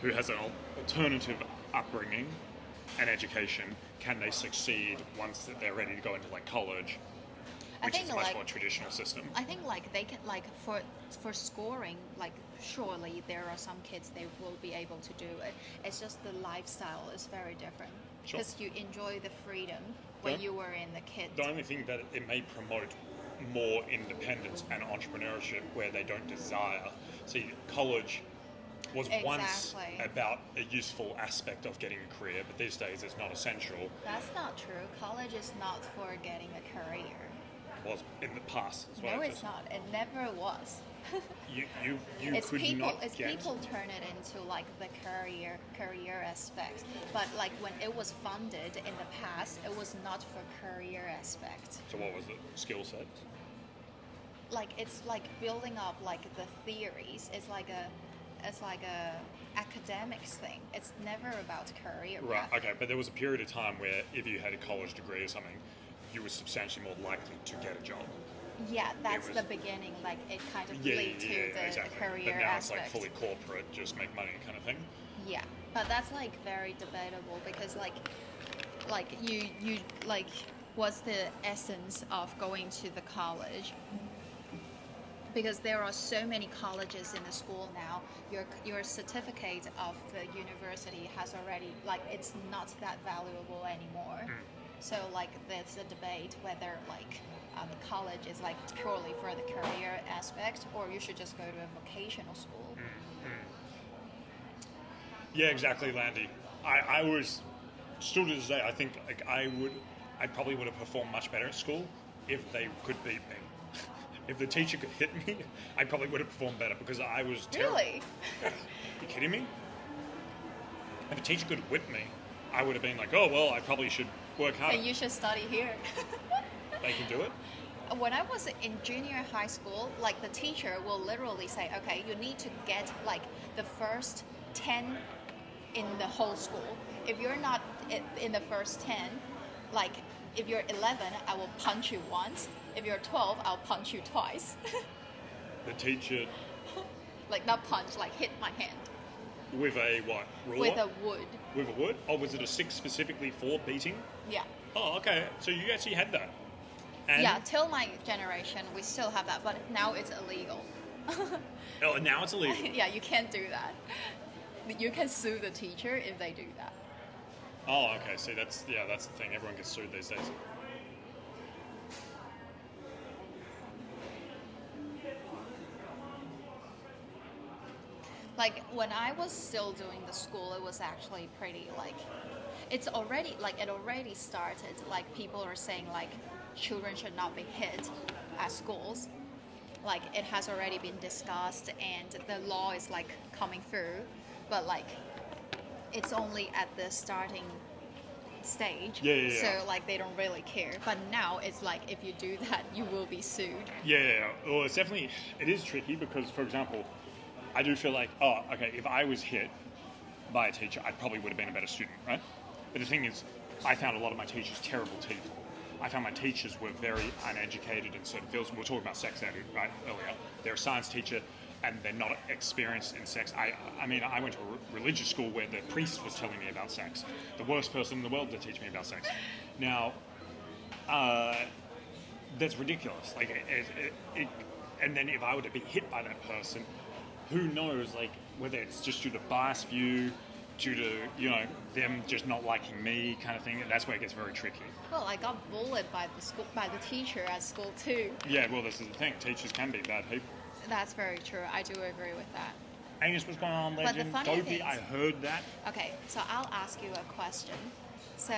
who has an alternative upbringing and education, can they succeed once that they're ready to go into like college, which is a much more traditional system? I think like they can like for scoring, like surely there are some kids they will be able to do it. It's just the lifestyle is very different because you enjoy the freedom when you were in the kid. The only thing that it may promote more independence and entrepreneurship where they don't desire. See, college was once about a useful aspect of getting a career, but these days it's not essential. That's not true. College is not for getting a career. Was in the past. No, it's not. It never was. You it's could people, not it's get... people turn it into like the career aspect. But like when it was funded in the past, it was not for career aspect. So what was the skill set? Like it's like building up like the theories. It's like a academics thing. It's never about career. Right. Okay, but there was a period of time where if you had a college degree or something, you were substantially more likely to get a job. Yeah, that's the beginning. Like it kind of lead to the career but now aspect. It's like fully corporate, just make money kind of thing. Yeah, but that's like very debatable because like you like what's the essence of going to the college? Because there are so many colleges in the school now, your certificate of the university has already, like, it's not that valuable anymore. So, like, there's a debate whether, like, the college is, like, purely for the career aspect, or you should just go to a vocational school. Yeah, exactly, Landy. I was, still to this day, I think, like, I probably would have performed much better at school if they could beat me. If the teacher could hit me, I probably would have performed better because I was terrible. Really? Are you kidding me? If a teacher could whip me, I would have been like, oh, well, I probably should work harder. And you should study here. They can do it? When I was in junior high school, like the teacher will literally say, okay, you need to get like the first 10 in the whole school. If you're not in the first 10, like if you're 11, I will punch you once. If you're 12, I'll punch you twice. The teacher... like not punch, like hit my hand. With a what? Ruler? With a wood. With a wood? Oh, was it a 6 specifically for beating? Yeah. Oh, okay. So you actually had that? And yeah, till my generation, we still have that, but now it's illegal. Oh, now it's illegal? Yeah, you can't do that. You can sue the teacher if they do that. Oh, okay. See, that's the thing. Everyone gets sued these days. Like when I was still doing the school, it was actually pretty like, it already started. Like people are saying like children should not be hit, at schools. Like it has already been discussed and the law is like coming through, but like it's only at the starting stage. Yeah. So like they don't really care. But now it's like if you do that, you will be sued. Yeah. Well, it is tricky because, for example, I do feel like, oh, okay, if I was hit by a teacher, I probably would have been a better student, right? But the thing is, I found a lot of my teachers terrible people. I found my teachers were very uneducated in certain fields. We were talking about sex ed, right, earlier. They're a science teacher and they're not experienced in sex. I mean, I went to a religious school where the priest was telling me about sex. The worst person in the world to teach me about sex. Now, that's ridiculous. Like, and then if I were to be hit by that person, who knows, like, whether it's just due to bias view, due to, you know, them just not liking me kind of thing. That's where it gets very tricky. Well, I got bullied by the teacher at school too. Yeah, well, this is the thing. Teachers can be bad people. That's very true. I do agree with that. Angus, what's going on, legend? But the funny Dopey, thing I heard that. Okay, so I'll ask you a question. So,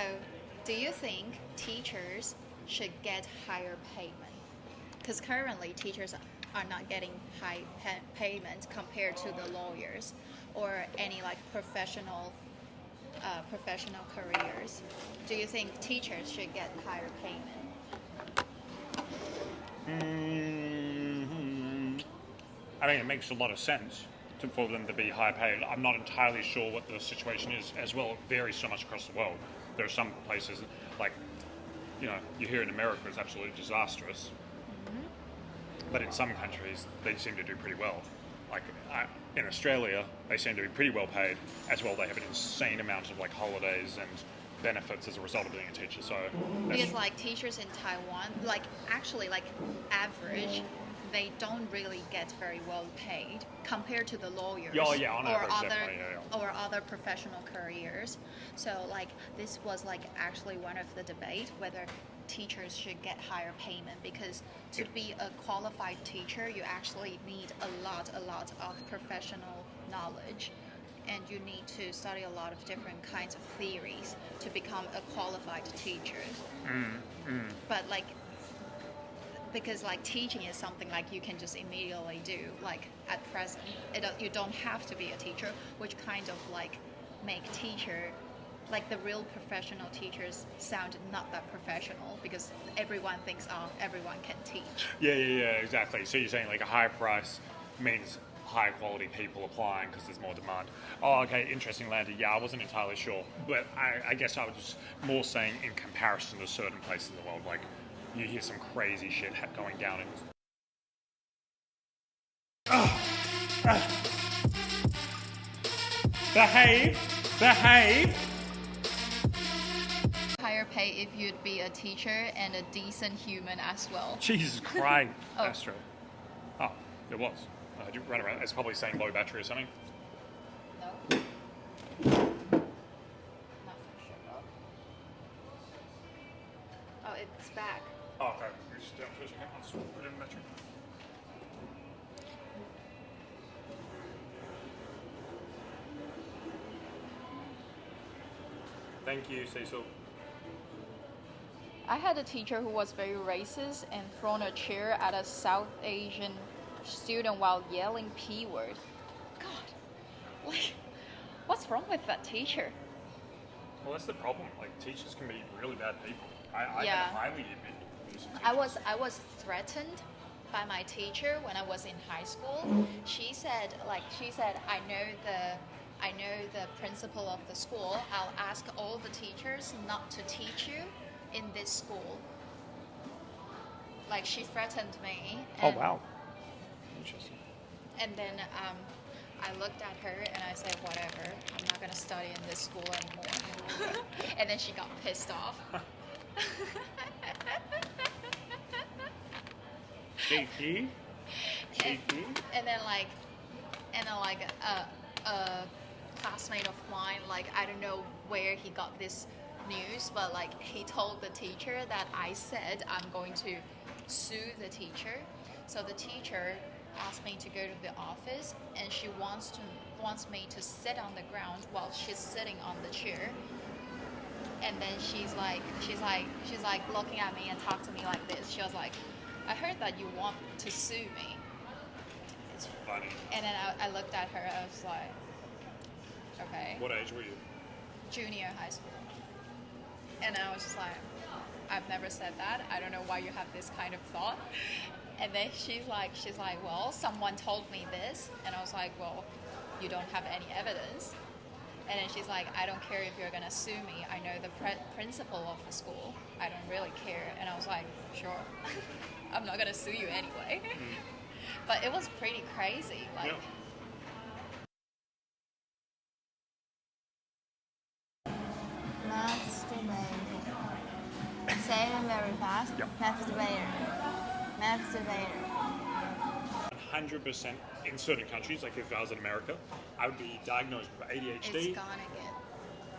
do you think teachers should get higher payment? Because currently teachers are not getting high payment compared to the lawyers or any like professional careers. Do you think teachers should get higher payment? I mean, it makes a lot of sense for them to be high paid. I'm not entirely sure what the situation is as well. It varies so much across the world. There are some places, like, you know, you hear in America it's absolutely disastrous. But in some countries, they seem to do pretty well. Like in Australia, they seem to be pretty well paid. As well, they have an insane amount of like holidays and benefits as a result of being a teacher. So because like teachers in Taiwan, like actually like average, they don't really get very well paid compared to the lawyers on average, or other professional careers. So like this was like actually one of the debate whether teachers should get higher payment, because to be a qualified teacher you actually need a lot of professional knowledge, and you need to study a lot of different kinds of theories to become a qualified teacher. But like, because like teaching is something like you can just immediately do, like at present you don't have to be a teacher, which kind of like make teacher, like the real professional teachers, sound not that professional, because everyone thinks, oh, everyone can teach. Yeah, exactly. So you're saying like a higher price means higher quality people applying because there's more demand. Oh, okay, interesting, Landy. Yeah, I wasn't entirely sure, but I guess I was just more saying in comparison to certain places in the world, like you hear some crazy shit going down in... Behave! Higher pay if you'd be a teacher and a decent human as well. Jesus Christ, Oh. Astro. Oh, it was. Right around. It's probably saying low battery or something. No. Not for sure though. Oh, it's back. Oh, okay. We just down for a second. I'll just put in the battery. Thank you, Cecil. I had a teacher who was very racist and thrown a chair at a South Asian student while yelling P word. God, like, what's wrong with that teacher? Well, that's the problem. Like, teachers can be really bad people. I Yeah. had highly abusive teachers. I was threatened by my teacher when I was in high school. She said, I know the principal of the school. I'll ask all the teachers not to teach you in this school. Like, she threatened me. Oh, wow. Interesting. And then I looked at her and I said, whatever, I'm not going to study in this school anymore. And then she got pissed off. Shaky. And then a classmate of mine, like, I don't know where he got this news, but like he told the teacher that I said I'm going to sue the teacher. So the teacher asked me to go to the office, and she wants me to sit on the ground while she's sitting on the chair. And then she's like looking at me and talk to me like this. She was like, I heard that you want to sue me. It's funny. And then I looked at her, I was like, okay. What age were you? Junior high school. And I was just like, I've never said that. I don't know why you have this kind of thought. And then she's like, well, someone told me this. And I was like, well, you don't have any evidence. And then she's like, I don't care if you're going to sue me. I know the principal of the school. I don't really care. And I was like, sure. I'm not going to sue you anyway. But it was pretty crazy. Like, Masturbator. Say it very fast. Yep. Masturbator. 100% in certain countries, like if I was in America, I would be diagnosed with ADHD it's gonna get.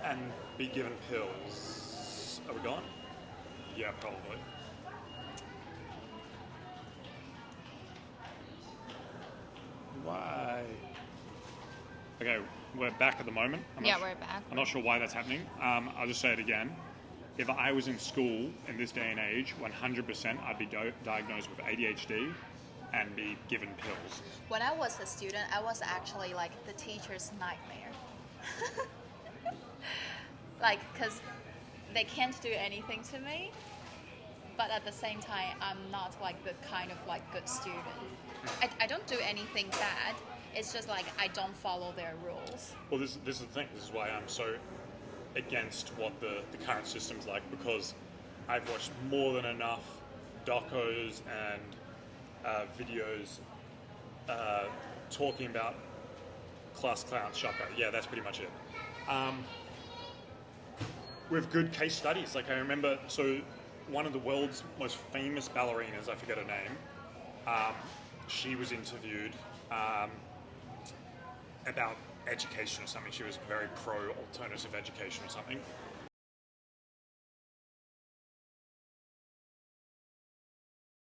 and be given pills. Are we gone? Yeah, probably. Why? Okay, we're back at the moment. Yeah, we're back. I'm not sure why that's happening. I'll just say it again. If I was in school in this day and age, 100% I'd be diagnosed with ADHD and be given pills. When I was a student, I was actually like the teacher's nightmare. Like, because they can't do anything to me, but at the same time, I'm not like the kind of like good student. I don't do anything bad. It's just like I don't follow their rules. Well, this is the thing. This is why I'm so against what the current system's like, because I've watched more than enough docos and videos talking about class clown shocker. Yeah, that's pretty much it. With good case studies. Like I remember, so one of the world's most famous ballerinas, I forget her name, she was interviewed about education or something. She was very pro alternative education or something.